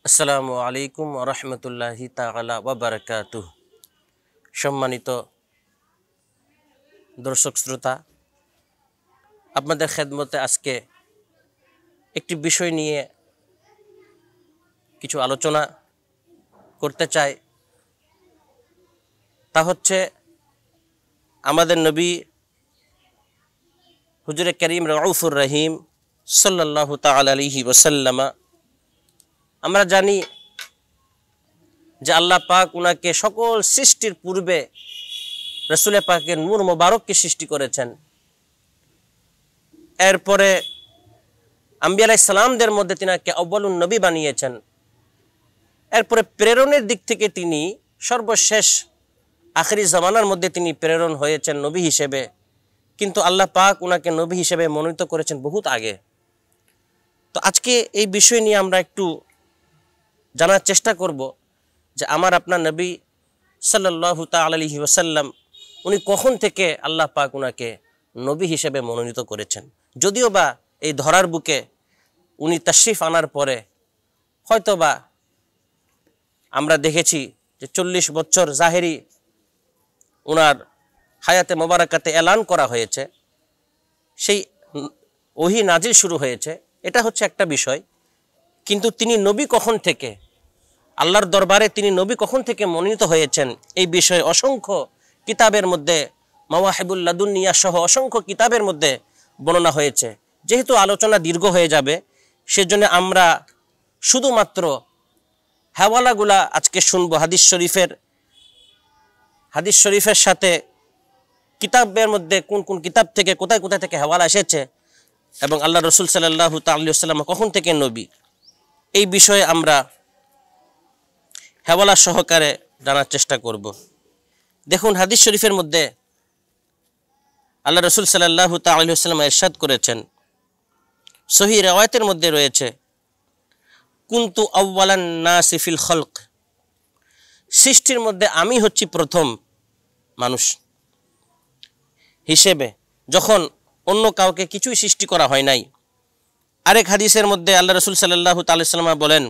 আসসালামু আলাইকুম ওয়া রাহমাতুল্লাহি তাআলা ওয়া বারাকাতুহু। সম্মানিত দর্শক শ্রোতা, আপনাদের খেদমতে আজকে একটি বিষয় নিয়ে কিছু আলোচনা করতে চাই। তা হচ্ছে আমাদের নবী হুজুরে করিম রউফুর রহিম সাল্লাল্লাহু তাআলা আলাইহি ওয়াসাল্লাম, আমরা জানি যে আল্লাহ পাক উনাকে সকল সৃষ্টির পূর্বে রাসূলে পাকের নূর মোবারককে সৃষ্টি করেছেন। এরপরে আম্বিয়া আলাইহিস সালামদের মধ্যে তিনাকে আউয়ালুন নবী বানিয়েছেন। এরপরে প্রেরণের দিক থেকে তিনি সর্বশেষ আখিরি জামানার মধ্যে তিনি প্রেরণ হয়েছেন নবী হিসেবে, কিন্তু আল্লাহ পাক উনাকে নবী হিসেবে মনোনীত করেছেন বহুত আগে। তো আজকে এই বিষয় নিয়ে আমরা একটু জানার চেষ্টা করব যে আমার আপনার নবী সাল্লাল্লাহু তাআলা আলাইহি ওয়াসাল্লাম উনি কখন থেকে আল্লাহ পাক উনাকে নবী হিসেবে মনোনীত করেছেন। যদিও বা এই ধরার বুকে উনি তাশরিফ আনার পরে হয়তোবা আমরা দেখেছি যে 40 বছর জাহেরি উনার হায়াতে মোবারকাতে এলান করা হয়েছে, সেই ওহী নাজিল শুরু হয়েছে, এটা হচ্ছে একটা বিষয়। কিন্তু তিনি নবী কখন থেকে, আল্লাহর দরবারে তিনি নবী কখন থেকে মনোনীত হয়েছেন, এই বিষয়ে অসংখ্য কিতাবের মধ্যে মাওয়াহিবুল লাদুনিয়া সহ অসংখ্য কিতাবের মধ্যে বর্ণনা হয়েছে। যেহেতু আলোচনা দীর্ঘ হয়ে যাবে, সেজন্য আমরা শুধুমাত্র হাওয়ালাগুলা আজকে শুনবো। হাদিস শরীফের সাথে কিতাবের মধ্যে কোন কোন কিতাব থেকে কোথায় কোথায় থেকে হাওয়ালা এসেছে এবং আল্লাহ রসুল সাল্লাল্লাহু তাআলা আলাইহি ওয়াসাল্লাম কখন থেকে নবী, এই বিষয়ে আমরা হাওয়ালা সহকারে জানার চেষ্টা করব। দেখুন, হাদিস শরীফের মধ্যে আল্লাহ রসুল সাল্লাল্লাহু তাআলা আলাইহি ওয়াসাল্লাম ইরশাদ করেছেন, সহিহ riwayat-এর মধ্যে রয়েছে, কুনতু আউওয়ালান নাসি ফিল খলক, সৃষ্টির মধ্যে আমি হচ্ছি প্রথম মানুষ হিসেবে, যখন অন্য কাউকে কিছুই সৃষ্টি করা হয় নাই। আরেক হাদিসের মধ্যে আল্লাহ রসুল সাল্লাল্লাহু তাআলা আলাইহি ওয়াসাল্লাম বলেন,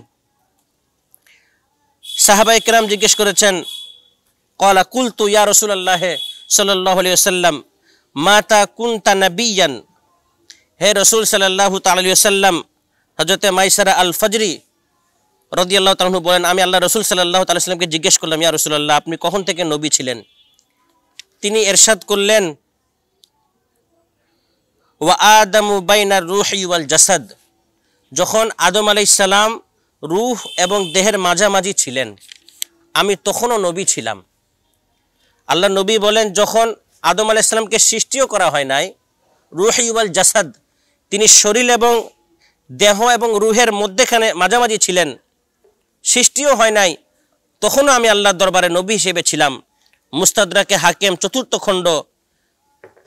সাহাবায়ে কেরাম জিজ্ঞেস করেছেন, ক্বালা কুলতু ইয়া রাসূলুল্লাহ সাল্লাল্লাহু আলাইহি ওয়াসাল্লাম মাতা কুনতা নাবিয়ান, হে রাসূল সাল্লাল্লাহু তাআলা আলাইহি ওয়াসাল্লাম, হযরতে মাইসারা আল ফজরি রাদিয়াল্লাহু তাআলা বলেন, আমি আল্লাহ রাসূল সাল্লাল্লাহু তাআলা আলাইহি ওয়াসাল্লামকে জিজ্ঞেস করলাম, ইয়া রাসূলুল্লাহ, আপনি কখন থেকে নবী ছিলেন? তিনি ইরশাদ করলেন, ওয়া আদামু বাইনার রূহি ওয়াল জাসাদ, যখন আদম আলাইহিস সালাম রূহ এবং দেহের মাঝামাঝি ছিলেন, আমি তখনও নবী ছিলাম। আল্লাহ নবী বলেন, যখন আদম আলাইহিস সালামকে সৃষ্টিও করা হয় নাই, রূহি ওয়াল জাসাদ, তিনি শরীর এবং দেহ এবং রূহের মধ্যখানে মাঝামাঝি ছিলেন, সৃষ্টিও হয় নাই, তখনও আমি আল্লাহর দরবারে নবী হিসেবে ছিলাম। মুস্তাদরাকে হাকিম 4th খণ্ড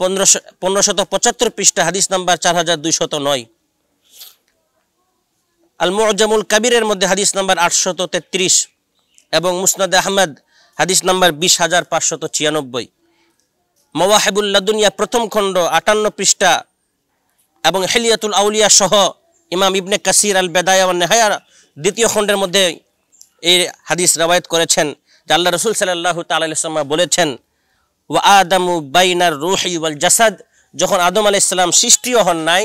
1575 পৃষ্ঠা, হাদিস নাম্বার 4209। আল মুআজামুল কাবীরের মধ্যে হাদিস নাম্বার 833 এবং মুসনাদ আহমদ হাদিস নাম্বার 20596। মাওয়াহিবুল লাদুনিয়া 1ম খণ্ড 58 পৃষ্ঠা এবং হিলিয়াতুল আউলিয়া সহ ইমাম ইবনে কাসির আল বেদায়া ওয়ান নিহায়া 2য় খণ্ডের মধ্যে এই হাদিস রওয়ায়াত করেছেন যে আল্লাহ রাসূল সাল্লাল্লাহু তাআলা আলাইহি ওয়াসাল্লাম বলেছেন, ওয়া আদামু বাইনার রূহি ওয়াল জাসাদ, যখন আদম আলাইহিস সালাম সৃষ্টিও হন নাই,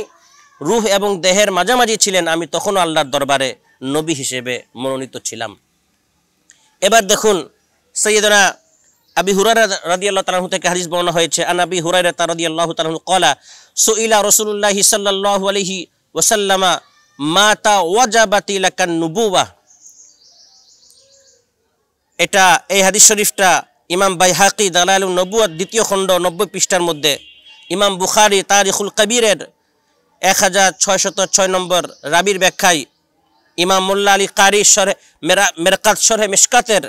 রূহ এবং দেহের মাঝামাঝি ছিলেন, আমি তখনও আল্লাহর দরবারে নবী হিসেবে মনোনীত ছিলাম। এবার দেখুন, সাইয়্যিদুনা আবি হুরায়রা রাদিয়াল্লাহু তাআলা থেকে হাদিস বর্ণনা হয়েছে, আন আবি হুরায়রা রাদিয়াল্লাহু তাআলা ক্বালা সুইলা রাসূলুল্লাহি সাল্লাল্লাহু আলাইহি ওয়াসাল্লাম মাতা ওয়াজাবাতি লাকান নুবুওয়া। এটা এই হাদিস শরীফটা ইমাম বাইহাকি দালাইলুন নবুওয়াত 2য় খণ্ড 90 পৃষ্ঠার মধ্যে, ইমাম বুখারী তারিখুল কবীরের 1606 নম্বর রাবির ব্যাখ্যায়, ইমাম মোল্লা আলী কারি শরহে মেরকাত শরহে মিশকাতের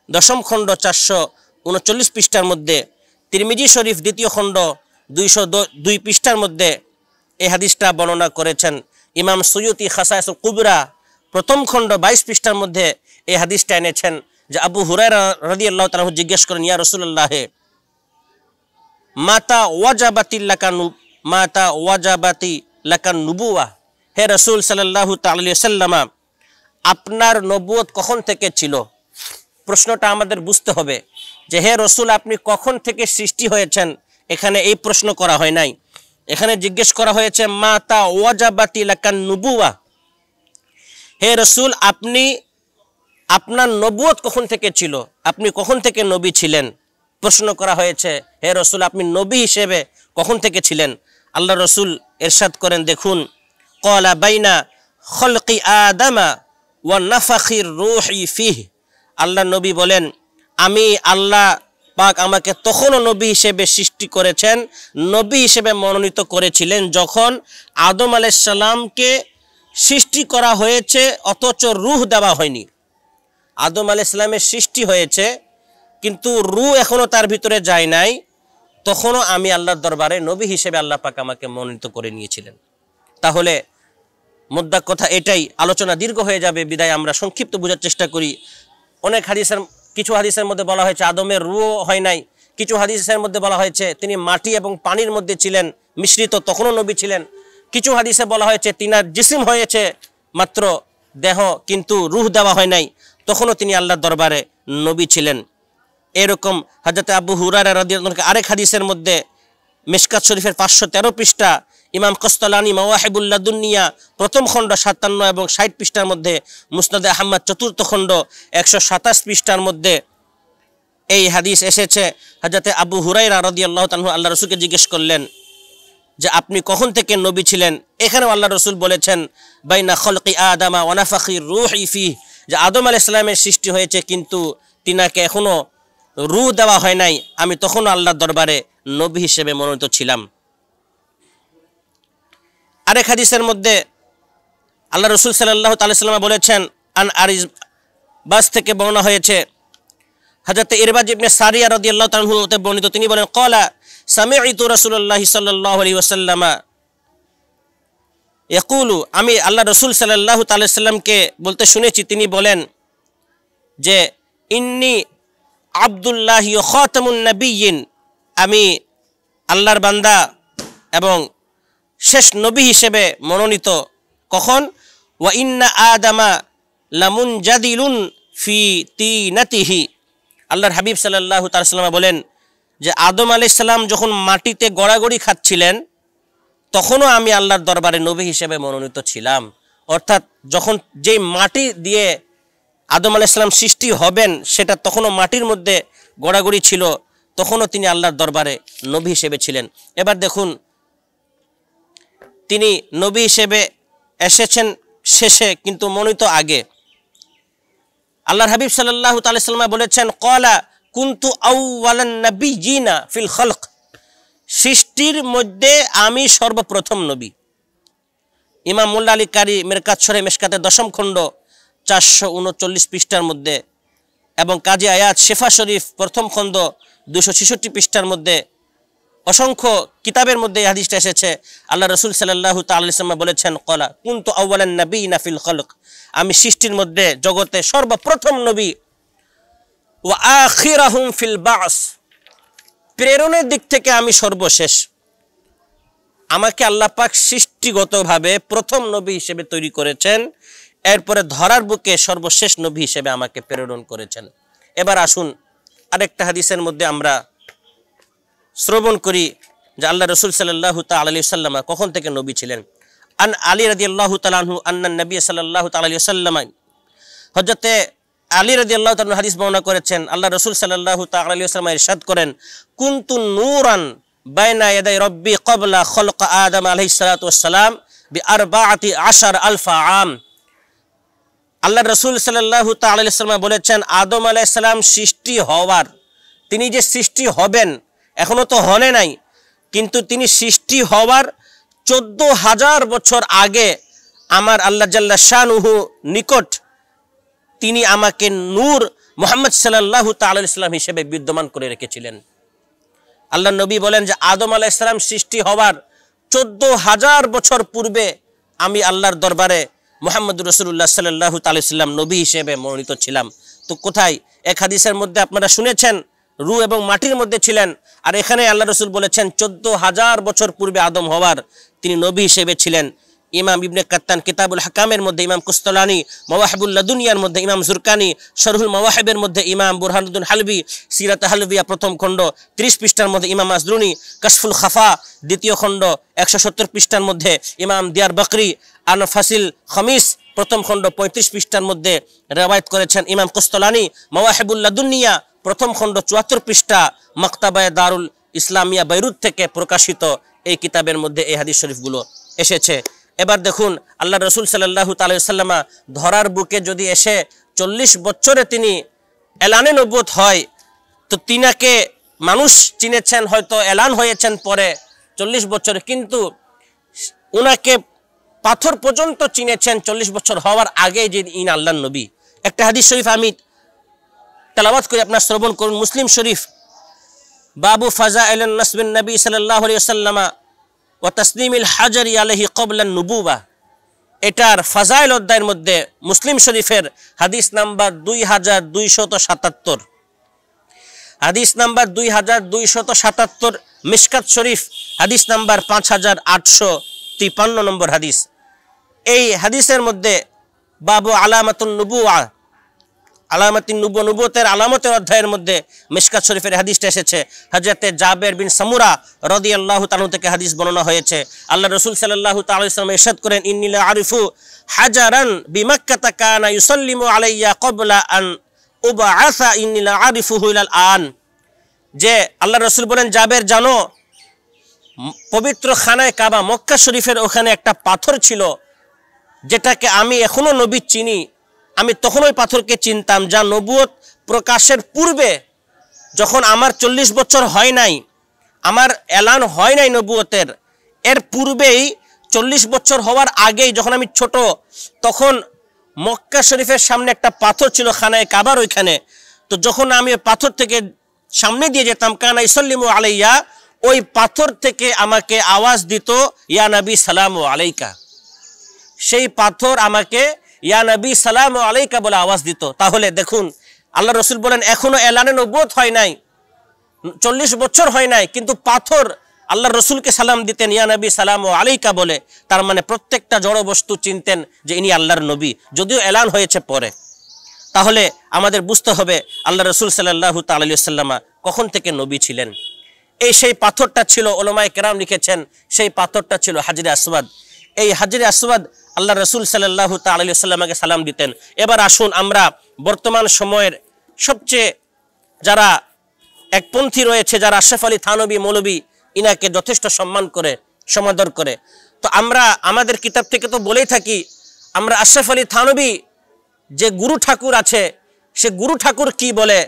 10ম খণ্ড 439 পৃষ্ঠার মধ্যে, তিরমিজি শরীফ 2য় খণ্ড 202 পৃষ্ঠার মধ্যে এই হাদিসটা বর্ণনা করেছেন। ইমাম সুয়ুতি খাসায়েসুল কুবরা 1ম খণ্ড 22 পৃষ্ঠার মধ্যে এই হাদিসটা এনেছেন যে আবু হুরায়রা রাদিয়াল্লাহু তাআলা জিজ্ঞেস করেন, ইয়া রাসূলুল্লাহ, মাতা ওয়াজাবাতি লাকান নুবুওয়া, হে রাসূল সাল্লাল্লাহু তাআলা আলাইহি ওয়াসাল্লাম, আপনার নবুয়ত কখন থেকে ছিল? প্রশ্নটা আমাদের বুঝতে হবে যে হে রসুল আপনি কখন থেকে সৃষ্টি হয়েছেন। এখানে এই প্রশ্ন করা হয় নাই, এখানে জিজ্ঞেস করা হয়েছে মাতা ওয়াজাবাতি লাকান নুবুওয়া, হে রসুল আপনি আপনার নবুয়ত কখন থেকে ছিল, আপনি কখন থেকে নবী ছিলেন। প্রশ্ন করা হয়েছে হে রসুল আপনি নবী হিসেবে কখন থেকে ছিলেন। আল্লাহ রসুল ইরশাদ করেন দেখুন, ক্বালা বাইনা খলকি আদামা ওয়া নাফাখির রূহি ফিহি, আল্লাহ নবী বলেন আমি আল্লাহ পাক আমাকে তখনও নবী হিসেবে সৃষ্টি করেছেন, নবী হিসেবে মনোনীত করেছিলেন যখন আদম আলাইহিস সালামকে সৃষ্টি করা হয়েছে অথচ রূহ দেওয়া হয়নি। আদম আলাইহিস সালামের সৃষ্টি হয়েছে কিন্তু রূহ এখনো তার ভিতরে যায় নাই, তখনও আমি আল্লাহর দরবারে নবী হিসেবে আল্লাহ পাক আমাকে মনোনীত করে নিয়েছিলেন। তাহলে মুদ্রা কথা এটাই, আলোচনা দীর্ঘ হয়ে যাবে বিদায় আমরা সংক্ষিপ্ত বোঝার চেষ্টা করি। অনেক হাদিসের, কিছু হাদিসের মধ্যে বলা হয়েছে আদমের রূহ হয় নাই, কিছু হাদিসের মধ্যে বলা হয়েছে তিনি মাটি এবং পানির মধ্যে ছিলেন মিশ্রিত, তখনও নবী ছিলেন। কিছু হাদিসে বলা হয়েছে তিনার জিসিম হয়েছে মাত্র দেহ কিন্তু রূহ দেওয়া হয় নাই, তখনও তিনি আল্লাহর দরবারে নবী ছিলেন। এরকম হযরত আবু হুরায়রা রাদিয়াল্লাহু আনহু আরেক হাদিসের মধ্যে মিশকাত শরীফের 513 পৃষ্ঠা, ইমাম কস্তালানি মাওয়াহিবুল লাদুনিয়া প্রথম খণ্ড 57 এবং 60 পৃষ্ঠার মধ্যে, মুসনাদে আহমদ চতুর্থ খণ্ড 127 পৃষ্ঠার মধ্যে এই হাদিস এসেছে। হযরত আবু হুরায়রা রাদিয়াল্লাহু তাআলা আল্লাহ রাসূলকে জিজ্ঞেস করলেন যে আপনি কখন থেকে নবী ছিলেন। এখানেও আল্লাহ রাসূল বলেছেন বাইনা খলকি আদামা ওয়া নাফাখির রূহি ফিহি, যে আদম আলাইহিস সালামের সৃষ্টি হয়েছে কিন্তু তিনাকে এখনো রূহ দেওয়া হয় নাই, আমি তখনও আল্লাহর দরবারে নবী হিসেবে মনোনীত ছিলাম। আরেক হাদিসের মধ্যে আল্লাহ রাসূল সাল্লাল্লাহু তাআলা সাল্লাম বলেছেন, আন আরিজ বাস থেকে বর্ণনা হয়েছে হযরত ইরবাজ ইবনে সারিয়া রাদিয়াল্লাহু তাআলা হতে বর্ণিত, তিনি বলেন ক্বালা সামি'তু রাসূলুল্লাহি সাল্লাল্লাহু আলাইহি ওয়াসাল্লাম ইয়াকুলু, আমি আল্লাহ রাসূল সাল্লাল্লাহু তাআলা সাল্লামকে বলতে শুনেছি, তিনি বলেন যে ইন্নী আব্দুল্লাহি ওয়া খাতামুন নাবিয়্যিন, আমি আল্লাহর বান্দা এবং শেষ নবী হিসেবে মনোনীত। কখন? ওয়া ইন্না আদামা লামুনজাদিলুন ফি তিনাতিহি, আল্লাহর হাবিব সাল্লাল্লাহু তাআলা সাল্লাম বলেন যে আদম আলাইহিস সালাম যখন মাটিতে গড়াগড়ি খাচ্ছিলেন তখনও আমি আল্লাহর দরবারে নবী হিসেবে মনোনীত ছিলাম। অর্থাৎ যখন যেই মাটি দিয়ে আদম আলাইহিস সালাম সৃষ্টি হবেন সেটা তখনও মাটির মধ্যে গড়াগড়ি ছিল, তখনও তিনি আল্লাহর দরবারে নবী হিসেবে ছিলেন। এবার দেখুন তিনি নবী হিসেবে এসেছেন শেষে কিন্তু মনোনীত আগে। আল্লাহর হাবিব সাল্লাল্লাহু তাআলা সাল্লাম বলেছেন ক্বালা কুনতু আউওয়ালান নাবিয়্যিনা ফিল খলক, সৃষ্টির মধ্যে আমি সর্বপ্রথম নবী। ইমাম মোল্লা আলী কারি মিরকাত শরীহ মিশকাতের 10ম খণ্ড 439 পৃষ্ঠার মধ্যে এবং কাজী আয়াত শেফা শরীফ প্রথম খণ্ড 266 পৃষ্ঠার মধ্যে অসংখ্য কিতাবের মধ্যে এই হাদিসটা এসেছে। আল্লাহ রাসূল সাল্লাল্লাহু তাআলা আলাইহি ওয়াসাল্লাম বলেছেন ক্বালা কুনতু আউওয়ালান নাবিয়্যিনা ফিল খলক, আমি সৃষ্টির মধ্যে জগতে সর্বপ্রথম নবী। ওয়া আখিরাহুম ফিল বাস, প্রেরণের দিক থেকে আমি সর্বশেষ। আমাকে আল্লাহ পাক সৃষ্টিগতভাবে প্রথম নবী হিসেবে তৈরি করেছেন, এরপরে ধরার বুকে সর্বশেষ নবী হিসেবে আমাকে প্রেরণ করেছেন। এবার আসুন আরেকটা হাদিসের মধ্যে আমরা শ্রবণ করি যে আল্লাহ রাসূল সাল্লাল্লাহু তাআলা আলাইহি ওয়াসাল্লাম কখন থেকে নবী ছিলেন। আন আলী রাদিয়াল্লাহু তাআলা আনহু আন্না নবী সাল্লাল্লাহু তাআলা আলাইহি ওয়াসাল্লাম, হযরত আলী রাদিয়াল্লাহু তাআলা হাদিস বর্ণনা করেছেন আল্লাহ রাসূল সাল্লাল্লাহু তাআলা আলাইহি ওয়াসাল্লাম ইরশাদ করেন কুনতু নূরান বাইনা ইয়াদাই রাব্বি ক্বাবলা খলক আদম আলাইহিস সালাতু ওয়াস সালাম বি14,000 আম। আল্লাহ রাসূল সাল্লাল্লাহু তাআলা আলাইহি ওয়াসাল্লাম বলেছেন আদম আলাইহিস সালাম সৃষ্টি হওয়ার, তিনি যে সৃষ্টি হবেন এখনো তো হনে নাই, কিন্তু তিনি সৃষ্টি হওয়ার 14,000 বছর আগে আমার আল্লাহ জাল্লা শানুহু নিকট তিনি আমাকে নূর মুহাম্মদ সাল্লাল্লাহু তাআলা আলাইহি ওয়াসাল্লাম হিসেবে বিদ্যমান করে রেখেছিলেন। আল্লাহ নবী বলেন যে আদম আলাইহিস সালাম সৃষ্টি হওয়ার 14,000 বছর পূর্বে আমি আল্লাহর দরবারে মুহাম্মদুর রাসূলুল্লাহ সাল্লাল্লাহু তাআলা আলাইহি ওয়াসাল্লাম নবী হিসেবে মনোনীত ছিলাম। তো কোথায়? এক হাদিসের মধ্যে আপনারা শুনেছেন রূহ এবং মাটির মধ্যে ছিলেন, আর এখানে আল্লাহ রাসূল বলেছেন 14,000 বছর পূর্বে আদম হওয়ার তিনি নবী হিসেবে ছিলেন। ইমাম ইবনে কাত্তান কিতাবুল হাকামের মধ্যে, ইমাম কুস্তলানি মাওয়াহিবুল লাদুনিয়ার মধ্যে, ইমাম জুরকানি শরহুল মাওয়াহিবের মধ্যে, ইমাম বুরহানুদ্দিন হালবি সিরাত হালবিয়া প্রথম খণ্ড 30 পৃষ্ঠার মধ্যে, ইমাম মাজরুনি কাশফুল খাফা দ্বিতীয় খণ্ড 170 পৃষ্ঠার মধ্যে, ইমাম দিয়ার বকরি আনফাসিল খমিস প্রথম খণ্ড 35 পৃষ্ঠার মধ্যে রওয়ায়াত করেছেন। ইমাম কুস্তলানি মাওয়াহিবুল লাদুনিয়া প্রথম খণ্ড 74 পৃষ্ঠা মাকতাবায়ে দারুল ইসলামিয়া বৈরুত থেকে প্রকাশিত এই কিতাবের মধ্যে এই হাদিস শরীফগুলো এসেছে। এবার দেখুন আল্লাহ রসুল সাল্লাল্লাহু তাআলা সাল্লামা ধরার বুকে যদি এসে 40 বছরে তিনি এলানে নবুয়ত হয়, তো তিনাকে মানুষ চিনেছেন, হয়তো এলান হয়েছেন পরে 40 বছরে, কিন্তু উনাকে পাথর পর্যন্ত চিনেছেন 40 বছর হওয়ার আগে যে ইন আল্লাহর নবী। একটা হাদিস শরীফ আমি তেলাওয়াত করে আপনার শ্রবণ করুন। মুসলিম শরীফ বাবু ফাজাইল নাসবিন নবী সাল্লাল্লাহু আলাইহি ওয়াসাল্লাম ওয়া তাসলিমিল হাজারি আলাইহি ক্বাবলা নুবুওয়া, এটার ফাজাইল অধ্যায়ের মধ্যে মুসলিম শরীফের হাদিস নাম্বার 2277, হাদিস নাম্বার 2277, মিশকাত শরীফ হাদিস নাম্বার 5853 নম্বর হাদিস। এই হাদিসের মধ্যে বাবু আলামাতুন নুবুওয়া, আলামাতুন নবুয়তের আলামতের অধ্যায়ের মধ্যে মিশকাত শরীফের হাদিসটা এসেছে। হযরতে জাবের বিন সামুরা রাদিয়াল্লাহু তাআলা থেকে হাদিস বর্ণনা হয়েছে। আল্লাহ রাসূল সাল্লাল্লাহু তাআলা আলাইহি ওয়াসাল্লাম ইরশাদ করেন, ইন্নী লা আরিফু হাজারান বিমাক্কাতা কানা ইউসাল্লিমু আলাইয়া ক্বাবলা আন উবআসা ইন্নী লা আরিফুহু ইলাল আন, যে আল্লাহ রাসূল বলেন, জাবের জানো পবিত্র খানায় কাবা মক্কা শরীফের ওখানে একটা পাথর ছিল যেটাকে আমি এখনো নবী চিনি, আমি তখন ওই পাথরকে চিনতাম, যা নবুয়ত প্রকাশের পূর্বে, যখন আমার 40 বছর হয় নাই, আমার এলান হয় নাই নবুয়তের, এর পূর্বেই 40 বছর হওয়ার আগেই যখন আমি ছোট, তখন মক্কা শরীফের সামনে একটা পাথর ছিল খানায় কাবার ওইখানে। তো যখন আমি ওই পাথর থেকে সামনে দিয়ে যেতাম, কানা ইসাল্লিমু আলাইয়া, ওই পাথর থেকে আমাকে আওয়াজ দিত, ইয়া নবী সালামু আলাইকা। সেই পাথর আমাকে ইয়া নবী সালামু আলাইকা বলে আওয়াজ দিত। তাহলে দেখুন আল্লাহ রসুল বলেন এখনো এলানে নবুয়ত হয় নাই, 40 বছর হয় নাই, কিন্তু পাথর আল্লাহ রসুলকে সালাম দিতেন ইয়া নবী সালামু আলাইকা বলে। তার মানে প্রত্যেকটা জড় বস্তু চিনতেন যে ইনি আল্লাহর নবী, যদিও এলান হয়েছে পরে। তাহলে আমাদের বুঝতে হবে আল্লাহ রসুল সাল্লাল্লাহু তাআলা আলাইহি ওয়াসাল্লাম কখন থেকে নবী ছিলেন। এই সেই পাথরটা ছিল, ওলামায়ে কেরাম লিখেছেন, সেই পাথরটা ছিল হাজরে আসওয়াদ। এই হাজরে আসওয়াদ আল্লাহ রসুল সাল্লাল্লাহু তাআলা আলাইহি ওয়াসাল্লামকে সালাম দিতেন। এবার আসুন আমরা বর্তমান সময়ের সবচেয়ে যারা একপন্থী রয়েছে, যারা আশরাফ আলী থানভী মৌলভী ইনাকে যথেষ্ট সম্মান করে, সমাদর করে, তো আমরা আমাদের কিতাব থেকে তো বলেই থাকি, আমরা আশরাফ আলী থানভী যে গুরু ঠাকুর আছে, সে গুরু ঠাকুর কি বলে,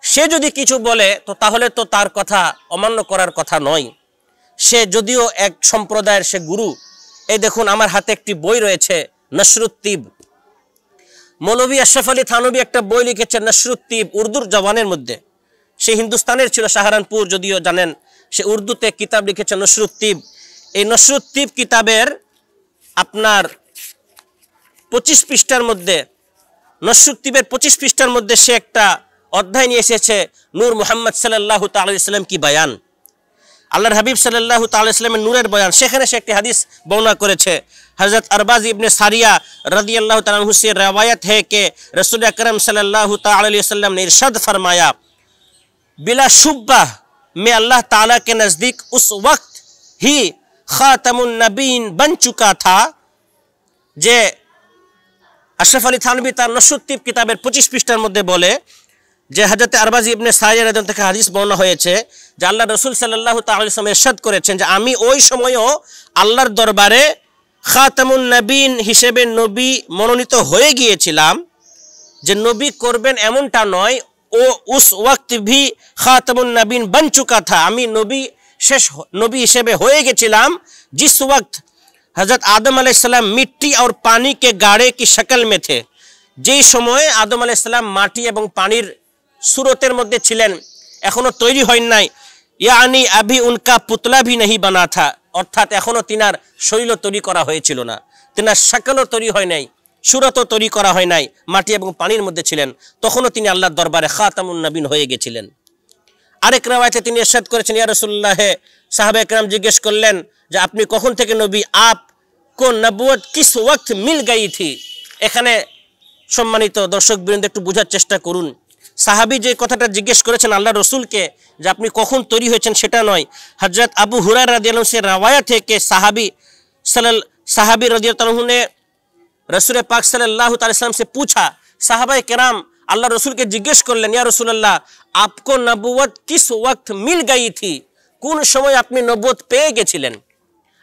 সে যদি কিছু বলে তো তাহলে তো তার কথা অমান্য করার কথা নয়। সে যদিও এক সম্প্রদায়ের সে গুরু। এই দেখুন আমার হাতে একটি বই রয়েছে, নসরুত্তিব, মৌলভী আশরাফ আলী থানভী একটা বই লিখেছেন নসরুত্তিব, উর্দুর জবানের মধ্যে। সে হিন্দুস্তানের ছিল, সাহারানপুর, যদিও জানেন, সে উর্দুতে কিতাব লিখেছে নসরুত্তিব। এই নসরুত্তিব কিতাবের আপনার 25 পৃষ্ঠার মধ্যে, নসরুত্তিবের 25 পৃষ্ঠার মধ্যে সে একটা অধ্যায় নিয়ে এসেছে, নূর মুহাম্মদ সাল্লাল্লাহু তাআলা আলাইহি ওয়াসাল্লাম কি বয়ান, আল্লাহর হাবিব সাল্লাল্লাহু তাআলা আলাইহি ওয়াসাল্লামের নূরের বয়ান। সেখানে সে একটি হাদিস বর্ণনা করেছে। হযরত আরবাজ ইবনে সারিয়া রাদিয়াল্লাহু ताला अन्हु से रवायत है कि रसूल अकरम सल्लल्लाहु ताला अलैहि वसल्लम ने इरशाद फरमाया, बिला शुब्बा मैं अल्लाह ताला के नज़दीक उस वक्त ही खातमुन नबीन बन चुका था। যে আশরাফ আলী থানভী তার নসরুত্তিব কিতাবের 25 পৃষ্ঠার মধ্যে বলে যে হযরত আরবাজ ইবনে সারিয়া রাদিয়াল্লাহু তাআলা থেকে হাদিস বর্ণনা হয়েছে যে আল্লাহ রাসূল সাল্লাল্লাহু তাআলা আলাইহি ওয়াসাল্লাম ইরশাদ করেছেন যে আমি ওই সময়ও আল্লাহর দরবারে খাতামুন নবীন হিসেবে নবী মনোনীত হয়ে গিয়েছিলাম। যে নবী করবেন এমনটা নয়, ও উস ওয়াক্ত ভি খাতামুন নবীন বন চুকা থা, আমি নবী শেষ নবী হিসেবে হয়ে গেছিলাম जिस वक्त हजरत आदम अलैहिस्सलाम मिट्टी और पानी के गाड़े की शक्ल में थे। যেই সময়ে আদম আলাইহিসসালাম মাটি এবং পানির सूरतेर मध्य छिलेन, एखोनो तैरी हय नाई, यानी अभी उनका पुतला भी नहीं बना था, अर्थात एखोनो तिनार शरीर तैरी करा हयेछिलो ना, तिनार शकलও तैरी हय नाई, सूरतও तैरी करा हय नाई, माटी एबं पानिर मध्य छिलेन, तखोनो तिनि आल्लाहर दरबारे खातामुन नबीन हये गेछिलेन। आरेक रिवायाते तिनि इरशाद करेছেন, या रासूलुल्लाह, साहाबा एकराम जिज्ञेस करलेन जे आपनि कखन थेके नबी, आप आपको नबूवत किस वक्त मिल गई थी। এখানে সম্মানিত দর্শকবৃন্দ একটু বোঝার চেষ্টা করুন। সাহাবী যে কথাটা জিজ্ঞেস করেছেন আল্লাহ রসুলকে যে আপনি কখন তৈরি হয়েছেন সেটা নয়। হযরত আবু হুরায়রা রাদিয়াল্লাহু আনহু से रवायत है कि साहबी रदियल्लाहु अन्हु ने रसूल पाक सल्लल्लाहु अलैहि वसल्लम से पूछा, साहबाए केराम अल्लाह रसूल के जिज्ञेस करलेन, या रसूलल्लाह आपको नबूवत किस वक्त मिल गई थी, কোন সময় আপনি নবুয়ত পেয়ে গেছিলেন।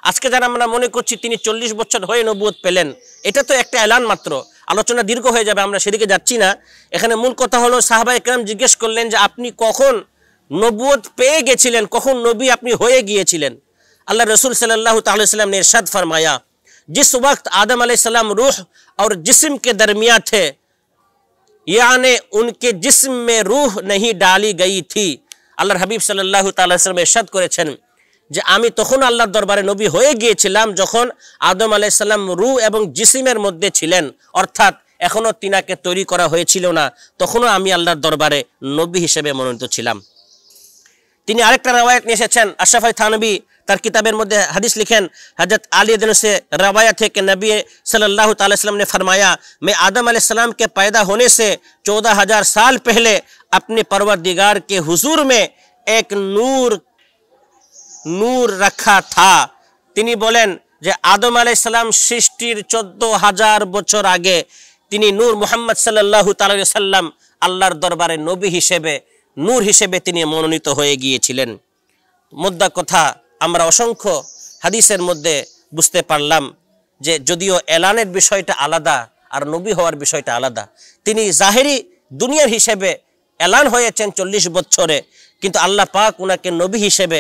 আজকে যারা আমরা মনে করছি তিনি 40 বছর হয়ে নবুয়ত পেলেন, এটা তো একটা এলান মাত্র, আলোচনা দীর্ঘ হয়ে যাবে, আমরা সেদিকে যাচ্ছি না। এখানে মূল কথা হলো সাহাবায়ে কেরাম জিজ্ঞেস করলেন যে আপনি কখন নবুয়ত পেয়ে গেছিলেন, কখন নবী আপনি হয়ে গিয়েছিলেন। अल्लाह रसूल सल्लल्लाहु अलैहि वसल्लम ने इरशाद फरमाया, जिस वक्त आदम अलैहिस्सलाम रूह और जिस्म के दरमियान थे, यानी उनके जिस्म में रूह नहीं डाली गई थी। আল্লাহর হাবিব সাল্লাল্লাহু তাআলা সাল্লাম ইরশাদ করেছেন যে আমি তখন আল্লাহর দরবারে নবী হয়ে গিয়েছিলাম যখন আদম আলাইহিস সালাম রূহ এবং জিসিমের মধ্যে ছিলেন, অর্থাৎ এখনো তিনাকে তৈরি করা হয়েছিল না, তখনও আমি আল্লাহর দরবারে নবী হিসেবে মনোনীত ছিলাম। তিনি আরেকটা রওয়ায়াত নিয়ে এসেছেন। আশরাফ থানবী তার কিতাবের মধ্যে হাদিস লিখেন, हजरत आली से रवायत है कि नबी सल्लल्लाहु अलैहि वसल्लम ने फरमाया, मैं आदम अलैहिस्सलाम के पैदा होने से 14,000 साल पहले अपने परवरदिगार के हुजूर में एक नूर रखा था। তিনি বলেন যে আদম আলাইহিসসালাম সৃষ্টির 14,000 বছর আগে তিনি নূর মুহাম্মদ সাল্লাল্লাহু আলাইহি ওয়াসাল্লাম আল্লাহর দরবারে নবী হিসেবে নূর হিসেবে তিনি মনোনীত হয়ে গিয়েছিলেন। মুদ্রা কথা আমরা অসংখ্য হাদিসের মধ্যে বুঝতে পারলাম যে যদিও এলানের বিষয়টা আলাদা আর নবী হওয়ার বিষয়টা আলাদা। তিনি জাহেরি দুনিয়ার হিসেবে এলান হয়েছেন 40 বছরে, কিন্তু আল্লাহ পাক উনাকে নবী হিসেবে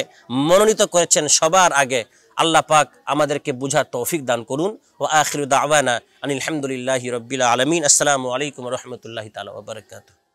মনোনীত করেছেন সবার আগে। আল্লাহ পাক আমাদেরকে বুঝার তৌফিক দান করুন। ওয়া আখিরু দাওয়ানা আনিল হামদুলিল্লাহি রাব্বিল আলামিন। আসসালামু আলাইকুম ওয়া রাহমাতুল্লাহি তাআলা ওয়া বারাকাতুহু।